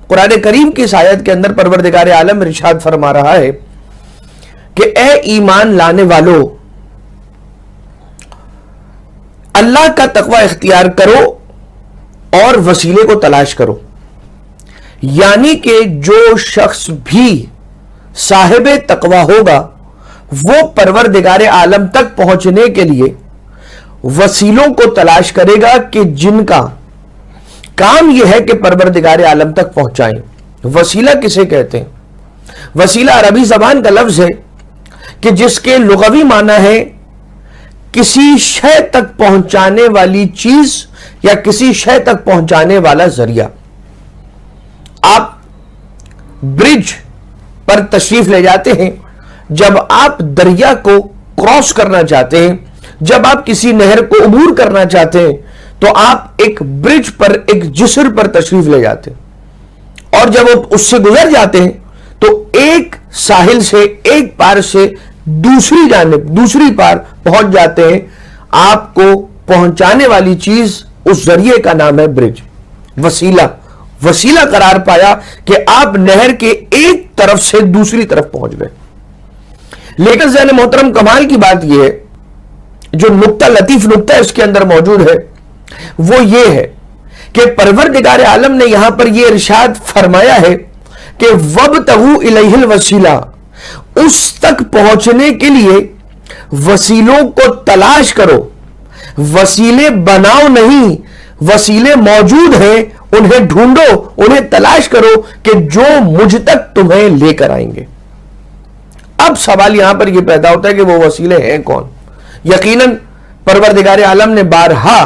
قرآن کریم کی اس آیت کے اندر پروردگار عالم ارشاد فرما رہا ہے کہ اے ایمان لانے والو، اللہ کا تقوی اختیار کرو اور وسیلے کو تلاش کرو. یعنی کہ جو شخص بھی صاحب تقوی ہوگا وہ پروردگار عالم تک پہنچنے کے لیے وسیلوں کو تلاش کرے گا کہ جن کا کام یہ ہے کہ پروردگار عالم تک پہنچائیں. وسیلہ کسے کہتے ہیں؟ وسیلہ عربی زبان کا لفظ ہے کہ جس کے لغوی معنی ہے کسی شے تک پہنچانے والی چیز یا کسی شے تک پہنچانے والا ذریعہ. آپ برج پر تشریف لے جاتے ہیں جب آپ دریا کو کراس کرنا چاہتے ہیں، جب آپ کسی نہر کو عبور کرنا چاہتے ہیں تو آپ ایک برج پر، ایک جسر پر تشریف لے جاتے ہیں، اور جب آپ اس سے گزر جاتے ہیں تو ایک ساحل سے، ایک پار سے دوسری جانب، دوسری پار پہنچ جاتے ہیں. آپ کو پہنچانے والی چیز، اس ذریعے کا نام ہے برج. وسیلہ قرار پایا کہ آپ نہر کے ایک طرف سے دوسری طرف پہنچ گئے. لیکن ذہن محترم کمال کی بات یہ ہے، جو نقطہ، لطیف نقطہ اس کے اندر موجود ہے، وہ یہ ہے کہ پروردگار عالم نے یہاں پر یہ ارشاد فرمایا ہے کہ وَابْتَغُوا إِلَيْهِ الْوَسِيلَةَ، اس تک پہنچنے کے لیے وسیلوں کو تلاش کرو. وسیلے بناؤ نہیں، وسیلے موجود ہیں، انہیں ڈھونڈو، انہیں تلاش کرو کہ جو مجھ تک تمہیں لے کر آئیں گے. اب سوال یہاں پر یہ پیدا ہوتا ہے کہ وہ وسیلے ہیں کون؟ یقیناً پروردگار عالم نے بارہا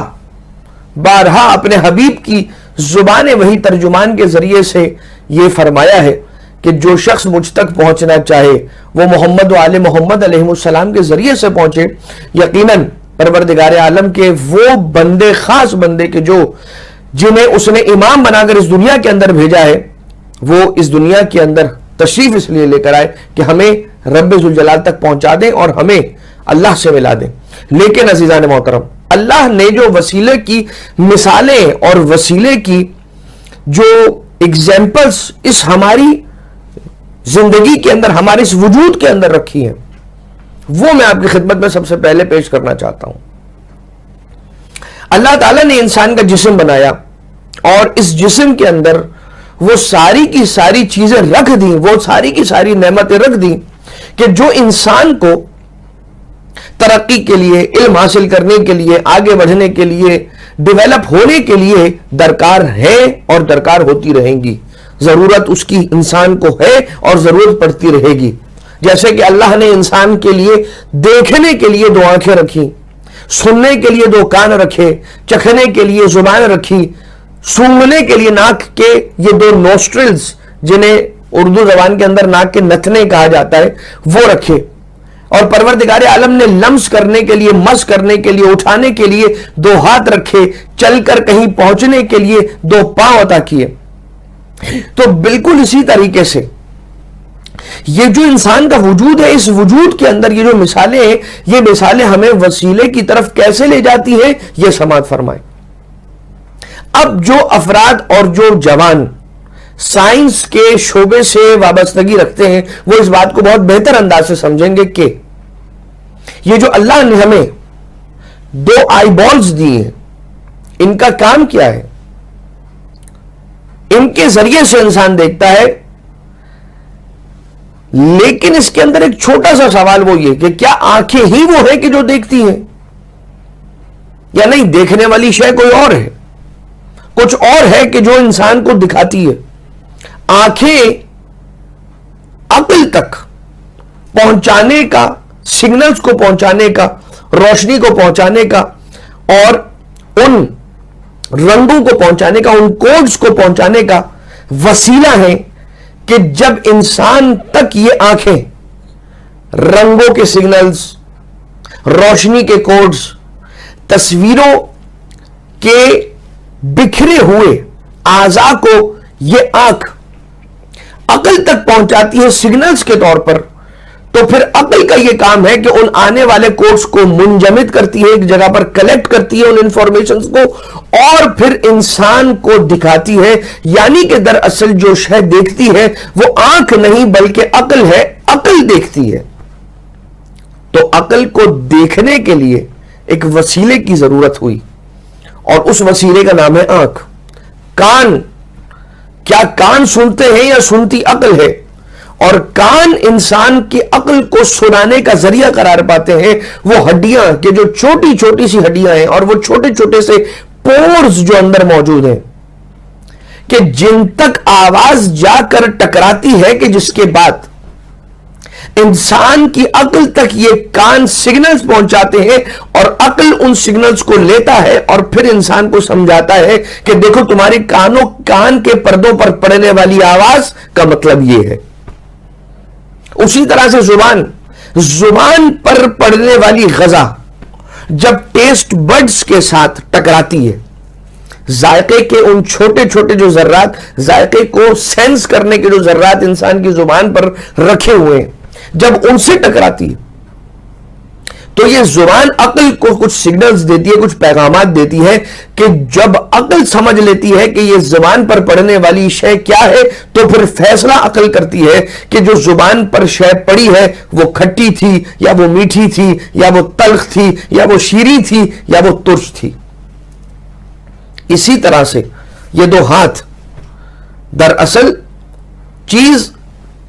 اپنے حبیب کی زبان وحی ترجمان کے ذریعے سے یہ فرمایا ہے کہ جو شخص مجھ تک پہنچنا چاہے وہ محمد و آل محمد علیہ السلام کے ذریعے سے پہنچے. یقیناً پروردگار عالم کے وہ بندے، خاص بندے کے جنہیں اس نے امام بنا کر اس دنیا کے اندر بھیجا ہے، وہ اس دنیا کے اندر تشریف اس لیے لے کر آئے کہ ہمیں رب ذوالجلال تک پہنچا دیں اور ہمیں اللہ سے ملا دیں. لیکن عزیزان محترم، اللہ نے جو وسیلے کی مثالیں اور وسیلے کی جو ایگزامپلز اس ہماری زندگی کے اندر، ہمارے اس وجود کے اندر رکھی ہیں، وہ میں آپ کی خدمت میں سب سے پہلے پیش کرنا چاہتا ہوں. اللہ تعالیٰ نے انسان کا جسم بنایا اور اس جسم کے اندر وہ ساری کی ساری چیزیں رکھ دیں، وہ ساری کی ساری نعمتیں رکھ دیں کہ جو انسان کو ترقی کے لیے، علم حاصل کرنے کے لیے، آگے بڑھنے کے لیے، ڈیولپ ہونے کے لیے درکار ہے اور درکار ہوتی رہیں گی. ضرورت اس کی انسان کو ہے اور ضرورت پڑتی رہے گی. جیسے کہ اللہ نے انسان کے لیے دیکھنے کے لیے دو آنکھیں رکھی، سننے کے لیے دو کان رکھے، چکھنے کے لیے زبان رکھی، سونگھنے کے لیے ناک کے یہ دو نوسٹرلز، جنہیں اردو زبان کے اندر ناک کے نتنے کہا جاتا ہے، وہ رکھے. اور پروردگار عالم نے لمس کرنے کے لیے، مس کرنے کے لیے، اٹھانے کے لیے دو ہاتھ رکھے، چل کر کہیں پہنچنے کے لیے دو پاؤں عطا کیے. تو بالکل اسی طریقے سے یہ جو انسان کا وجود ہے، اس وجود کے اندر یہ جو مثالیں ہیں، یہ مثالیں ہمیں وسیلے کی طرف کیسے لے جاتی ہیں، یہ سماعت فرمائیں. اب جو افراد اور جو جوان سائنس کے شعبے سے وابستگی رکھتے ہیں وہ اس بات کو بہت بہتر انداز سے سمجھیں گے کہ یہ جو اللہ نے ہمیں دو آئی بالز دی ہیں، ان کا کام کیا ہے؟ ان کے ذریعے سے انسان دیکھتا ہے. لیکن اس کے اندر ایک چھوٹا سا سوال وہ یہ کہ کیا آنکھیں ہی وہ ہے کہ جو دیکھتی ہیں، یا نہیں دیکھنے والی شے کوئی اور ہے، کچھ اور ہے کہ جو انسان کو دکھاتی ہے. آنکھیں عقل تک پہنچانے کا، سگنلز کو پہنچانے کا، روشنی کو پہنچانے کا اور ان رنگوں کو پہنچانے کا، ان کوڈز کو پہنچانے کا وسیلہ ہے کہ جب انسان تک یہ آنکھیں رنگوں کے سگنلز، روشنی کے کوڈز، تصویروں کے بکھرے ہوئے اعضاء کو یہ آنکھ عقل تک پہنچاتی ہے سگنلز کے طور پر، تو پھر عقل کا یہ کام ہے کہ ان آنے والے کوڈز کو منجمد کرتی ہے، ایک جگہ پر کلیکٹ کرتی ہے ان انفارمیشنز کو، اور پھر انسان کو دکھاتی ہے. یعنی کہ دراصل جو شے دیکھتی ہے وہ آنکھ نہیں بلکہ عقل ہے، عقل دیکھتی ہے. تو عقل کو دیکھنے کے لیے ایک وسیلے کی ضرورت ہوئی، اور اس وسیلے کا نام ہے آنکھ. کان، کیا کان سنتے ہیں یا سنتی عقل ہے؟ اور کان انسان کی عقل کو سنانے کا ذریعہ قرار پاتے ہیں وہ ہڈیاں، کہ جو چھوٹی چھوٹی سی ہڈیاں ہیں اور وہ چھوٹے چھوٹے سے پورز جو اندر موجود ہیں، کہ جن تک آواز جا کر ٹکراتی ہے، کہ جس کے بعد انسان کی عقل تک یہ کان سگنلز پہنچاتے ہیں، اور عقل ان سگنلز کو لیتا ہے اور پھر انسان کو سمجھاتا ہے کہ دیکھو تمہاری کان کے پردوں پر پڑنے والی آواز کا مطلب یہ ہے. اسی طرح سے زبان پر پڑنے والی غذا جب ٹیسٹ بڈز کے ساتھ ٹکراتی ہے، ذائقے کے ان چھوٹے چھوٹے جو ذرات، ذائقے کو سینس کرنے کے جو ذرات انسان کی زبان پر رکھے ہوئے ہیں، جب ان سے ٹکراتی ہے تو یہ زبان عقل کو کچھ سگنلز دیتی ہے، کچھ پیغامات دیتی ہے، کہ جب عقل سمجھ لیتی ہے کہ یہ زبان پر پڑنے والی شے کیا ہے تو پھر فیصلہ عقل کرتی ہے کہ جو زبان پر شے پڑی ہے وہ کھٹی تھی یا وہ میٹھی تھی یا وہ تلخ تھی یا وہ شیریں تھی یا وہ ترش تھی. اسی طرح سے یہ دو ہاتھ، دراصل چیز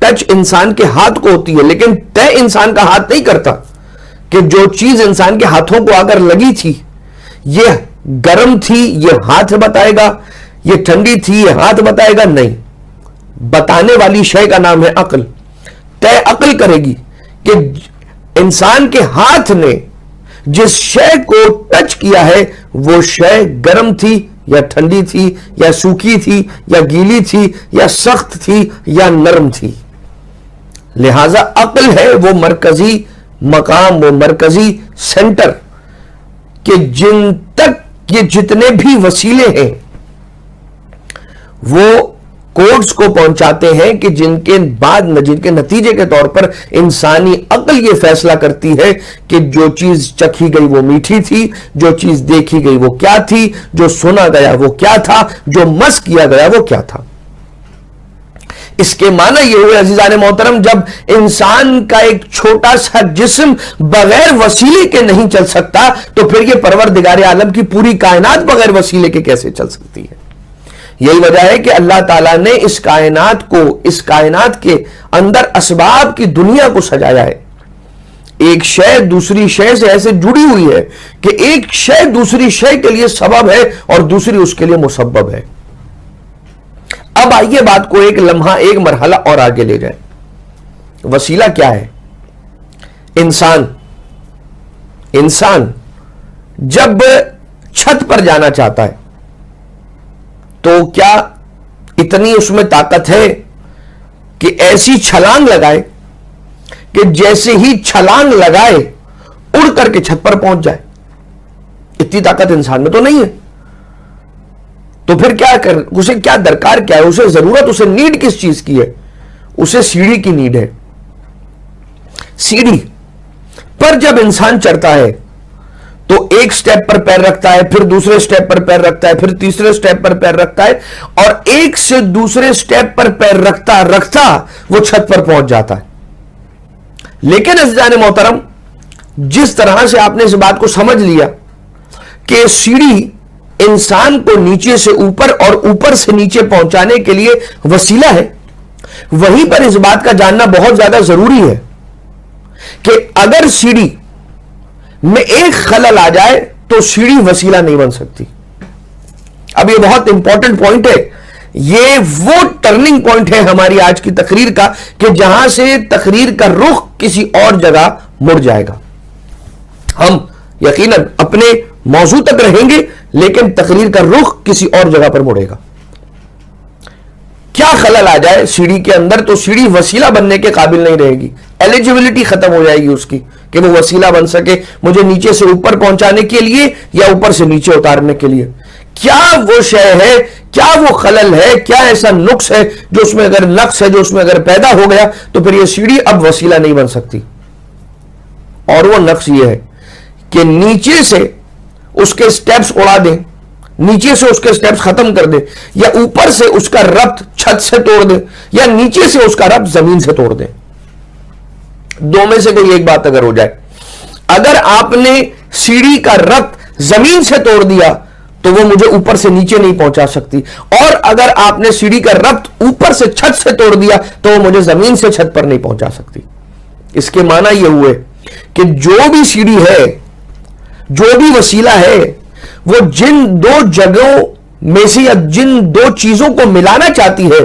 ٹچ انسان کے ہاتھ کو ہوتی ہے لیکن طے انسان کا ہاتھ نہیں کرتا کہ جو چیز انسان کے ہاتھوں کو اگر لگی تھی یہ گرم تھی یہ ہاتھ بتائے گا، یہ ٹھنڈی تھی یہ ہاتھ بتائے گا. نہیں، بتانے والی شے کا نام ہے عقل. طے عقل کرے گی کہ انسان کے ہاتھ نے جس شے کو ٹچ کیا ہے وہ شے گرم تھی یا ٹھنڈی تھی یا سوکھی تھی یا گیلی تھی یا سخت تھی یا نرم تھی. لہذا عقل ہے وہ مرکزی مقام، وہ مرکزی سینٹر، کہ جن تک یہ جتنے بھی وسیلے ہیں وہ کوڈز کو پہنچاتے ہیں، کہ جن کے نتیجے کے طور پر انسانی عقل یہ فیصلہ کرتی ہے کہ جو چیز چکھی گئی وہ میٹھی تھی، جو چیز دیکھی گئی وہ کیا تھی، جو سنا گیا وہ کیا تھا، جو مس کیا گیا وہ کیا تھا. اس کے معنی یہ ہوئے عزیزان محترم، جب انسان کا ایک چھوٹا سا جسم بغیر وسیلے کے نہیں چل سکتا تو پھر یہ پروردگار عالم کی پوری کائنات بغیر وسیلے کے کیسے چل سکتی ہے؟ یہی وجہ ہے کہ اللہ تعالیٰ نے اس کائنات کے اندر اسباب کی دنیا کو سجایا ہے. ایک شے دوسری شے سے ایسے جڑی ہوئی ہے کہ ایک شے دوسری شے کے لیے سبب ہے اور دوسری اس کے لیے مسبب ہے. اب آئیے بات کو ایک لمحہ ایک مرحلہ اور آگے لے جائیں. وسیلہ کیا ہے؟ انسان جب چھت پر جانا چاہتا ہے تو کیا اتنی اس میں طاقت ہے کہ ایسی چھلانگ لگائے کہ جیسے ہی چھلانگ لگائے اڑ کر کے چھت پر پہنچ جائے؟ اتنی طاقت انسان میں تو نہیں ہے. تو پھر اسے کیا درکار کیا ہے؟ اسے ضرورت، اسے نیڈ کس چیز کی ہے؟ اسے سیڑھی کی نیڈ ہے. سیڑھی پر جب انسان چڑھتا ہے تو ایک سٹیپ پر پیر رکھتا ہے، پھر دوسرے سٹیپ پر پیر رکھتا ہے، پھر تیسرے سٹیپ پر پیر رکھتا ہے، اور ایک سے دوسرے سٹیپ پر پیر رکھتا رکھتا وہ چھت پر پہنچ جاتا ہے. لیکن عزیزان محترم، جس طرح سے آپ نے اس بات کو سمجھ لیا کہ سیڑھی انسان کو نیچے سے اوپر اور اوپر سے نیچے پہنچانے کے لیے وسیلہ ہے، وہیں پر اس بات کا جاننا بہت زیادہ ضروری ہے کہ اگر سیڑھی میں ایک خلل آ جائے تو سیڑھی وسیلہ نہیں بن سکتی. اب یہ بہت امپورٹنٹ پوائنٹ ہے، یہ وہ ٹرننگ پوائنٹ ہے ہماری آج کی تقریر کا کہ جہاں سے تقریر کا رخ کسی اور جگہ مڑ جائے گا. ہم یقیناً اپنے موضوع تک رہیں گے لیکن تقریر کا رخ کسی اور جگہ پر مڑے گا. کیا خلل آ جائے سیڑھی کے اندر تو سیڑھی وسیلہ بننے کے قابل نہیں رہے گی، ایلیجیبلٹی ختم ہو جائے گی اس کی کہ وہ وسیلہ بن سکے مجھے نیچے سے اوپر پہنچانے کے لیے یا اوپر سے نیچے اتارنے کے لیے. کیا وہ شے ہے کیا وہ خلل ہے, کیا ایسا نقص ہے جو اس میں اگر نقص ہے جو اس میں اگر پیدا ہو گیا تو پھر یہ سیڑھی اب وسیلہ نہیں بن سکتی. اور وہ نقص یہ ہے کہ نیچے سے اس کے سٹیپس اڑا دیں, نیچے سے اس کے سٹیپس ختم کر دیں, یا اوپر سے اس کا ربط چھت سے توڑ دیں, یا نیچے سے اس کا ربط زمین سے توڑ دیں. دو میں سے کوئی ایک بات اگر ہو جائے, اگر آپ نے سیڑھی کا ربط زمین سے توڑ دیا تو وہ مجھے اوپر سے نیچے نہیں پہنچا سکتی, اور اگر آپ نے سیڑھی کا ربط اوپر سے چھت سے توڑ دیا تو وہ مجھے زمین سے چھت پر نہیں پہنچا سکتی. اس کے معنی یہ ہوئے کہ جو بھی سیڑھی ہے, جو بھی وسیلہ ہے, وہ جن دو جگہوں میں سے یا جن دو چیزوں کو ملانا چاہتی ہے,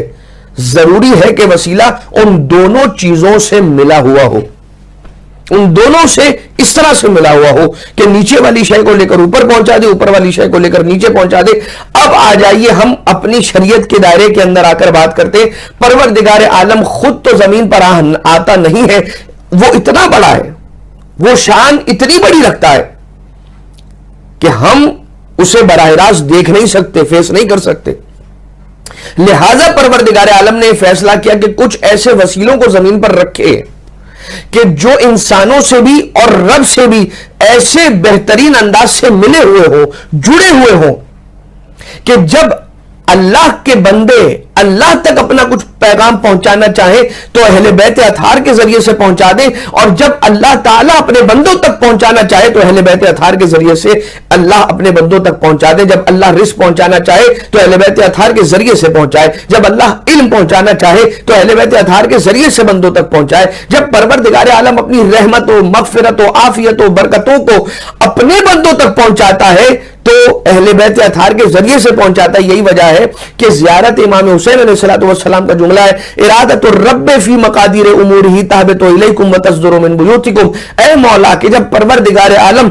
ضروری ہے کہ وسیلہ ان دونوں چیزوں سے ملا ہوا ہو, ان دونوں سے اس طرح سے ملا ہوا ہو کہ نیچے والی شے کو لے کر اوپر پہنچا دے, اوپر والی شے کو لے کر نیچے پہنچا دے. اب آ جائیے ہم اپنی شریعت کے دائرے کے اندر آ کر بات کرتے ہیں. پروردگار عالم خود تو زمین پر آتا نہیں ہے, وہ اتنا بڑا ہے, وہ شان اتنی بڑی رکھتا ہے کہ ہم اسے براہ راست دیکھ نہیں سکتے, فیس نہیں کر سکتے. لہذا پروردگار عالم نے فیصلہ کیا کہ کچھ ایسے وسیلوں کو زمین پر رکھے کہ جو انسانوں سے بھی اور رب سے بھی ایسے بہترین انداز سے ملے ہوئے ہو, جڑے ہوئے ہو, کہ جب اللہ کے بندے اللہ تک اپنا کچھ پیغام پہنچانا چاہے تو اہل بیت اطہار کے ذریعے سے پہنچا دیں, اور جب اللہ تعالیٰ اپنے بندوں تک پہنچانا چاہے تو اہل بیت اطہار کے ذریعے سے اللہ اپنے بندوں تک پہنچا دے. جب اللہ رزق پہنچانا چاہے تو اہل بیت اطہار کے ذریعے سے پہنچائے, جب اللہ علم پہنچانا چاہے تو اہل بیت اطہار کے ذریعے سے بندوں تک پہنچائے. جب پروردگار عالم اپنی رحمت و مغفرت و عافیت و برکتوں کو اپنے بندوں تک پہنچاتا ہے تو اہل بیت اطہار کے ذریعے سے پہنچاتا ہے. یہی وجہ ہے کہ زیارت امام حسین علیہ السلام کا جملہ ہے, ارادت الرب فی مقادیر امورہ تہبط الیکم وتصدر من بیوتکم. اے مولا, کہ جب پروردگار عالم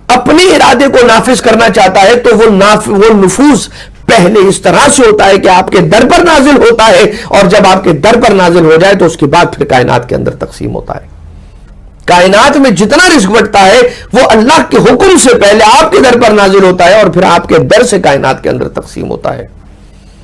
اپنے ارادے کو نافذ کرنا چاہتا ہے تو وہ نفوذ پہلے اس طرح سے ہوتا ہے کہ آپ کے در پر نازل ہوتا ہے, اور جب آپ کے در پر نازل ہو جائے تو اس کے بعد پھر کائنات کے اندر تقسیم ہوتا ہے. کائنات میں جتنا رزق بٹتا ہے وہ اللہ کے حکم سے پہلے آپ کے در پر نازل ہوتا ہے اور پھر آپ کے در سے کائنات کے اندر تقسیم ہوتا ہے.